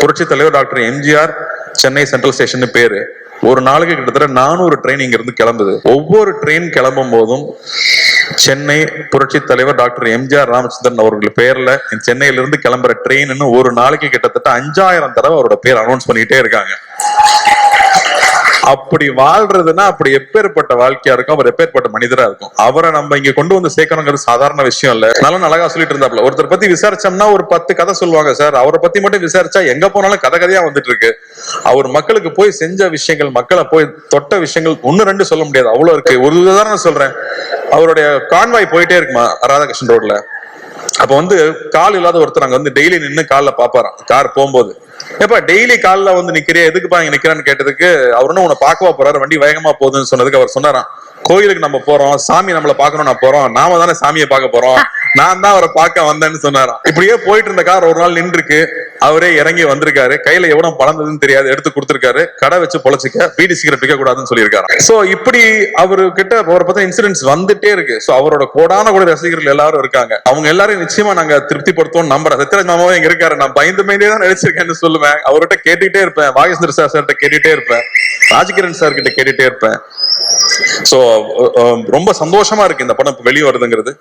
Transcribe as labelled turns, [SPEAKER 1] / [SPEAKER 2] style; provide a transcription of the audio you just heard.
[SPEAKER 1] புரட்சி தலைவர் doctor MGR Chennai central station பேரு. ஒரு நாளைக்கு கிட்டத்தட்ட 400 ட்ரெயின் இங்க இருந்து கிளம்புது. ஒவ்வொரு ட்ரெயின் கிளம்பும் போதும் சென்னை புரட்சி தலைவர் டாக்டர் எம்ஜிஆர் ராமச்சந்திரன் அவர்கள் பேர்ல சென்னையில இருந்து கிளம்புற ட்ரெயின் ஒரு நாளைக்கு கிட்டத்தட்ட 5000 தடவை அவரோட பேர் அனௌன்ஸ் பண்ணிட்டே இருக்காங்க. அப்படி வாழ்றதுன்னா அப்படி எப்பேற்பட்ட வாழ்க்கையா இருக்கும், அவர் எப்பேற்பட்ட மனிதரா இருக்கும். அவரை நம்ம இங்க கொண்டு வந்து சேர்க்கணுங்கிறது சாதாரண விஷயம் இல்ல. நல்லா அழகா சொல்லிட்டு இருந்தாப்ல. ஒருத்தர் பத்தி விசாரிச்சோம்னா ஒரு 10 கதை சொல்லுவாங்க சார். அவரை பத்தி மட்டும் விசாரிச்சா எங்க போனாலும் கதை கதையா வந்துட்டு இருக்கு. அவர் மக்களுக்கு போய் செஞ்ச விஷயங்கள், மக்களை போய் தொட்ட விஷயங்கள் 1-2 சொல்ல முடியாது, அவ்வளவு இருக்கு. ஒரு உதாரணம் சொல்றேன். அவருடைய கான்வாய் போயிட்டே இருக்குமா ராதாகிருஷ்ணன் ரோட்ல. அப்ப கால் இல்லாத ஒருத்தர் அங்க டெய்லி நின்னு கால்ல பாப்பாராம் கார் போகும்போது. எப்ப டெய்லி காலில் நிக்கிறியா, எதுக்குப்பா இங்க நிக்கிறான்னு கேட்டதுக்கு அவரு உன்னை பார்க்கவா போறாரு, வண்டி வேகமா போகுதுன்னு சொன்னதுக்கு அவர் சொன்னாராம், கோயிலுக்கு நம்ம போறோம், சாமி நம்மள பாக்கணும், நான் போறோம், நாம தானே சாமியை பார்க்க போறோம், நான் தான் அவரை பார்க்க வந்தேன்னு சொன்னாராம். இப்படியே போயிட்டு இருந்த கார் ஒரு நாள் நின்று இருக்கு. அவரே இறங்கி வந்திருக்காரு. கையில எவ்வளவு பழந்ததுன்னு தெரியாது, எடுத்து கொடுத்திருக்காரு. கடை வச்சு பொழைச்சிக்க, பீடி சிகரெட் விற்க கூடாதுன்னு சொல்லியிருக்காரு. சோ இப்படி அவரு கிட்ட அவரை பத்தி இன்சிடென்ட்ஸ் வந்துட்டே இருக்கு. சோ அவரோட கோடான கூட ரசிகர்கள் எல்லாரும் இருக்காங்க. அவங்க எல்லாரும் நிச்சயமா நாங்க திருப்திப்படுத்துவோம் நம்புறேன். சத்யராஜ் மாமாவும் இங்க இருக்காரு. நான் பயந்து தான் நடிச்சிருக்கேன்னு சொல்லுவேன். அவர்கிட்ட கேட்டுட்டே இருப்பேன். வாகேஸ்வர் சார் கேட்டுட்டே இருப்பேன். ராஜ்கிரண் சார் கிட்ட கேட்டுட்டே இருப்பேன். சோ ரொம்ப சந்தோஷமா இருக்கு இந்த படம் வெளியே வருதுங்கிறது.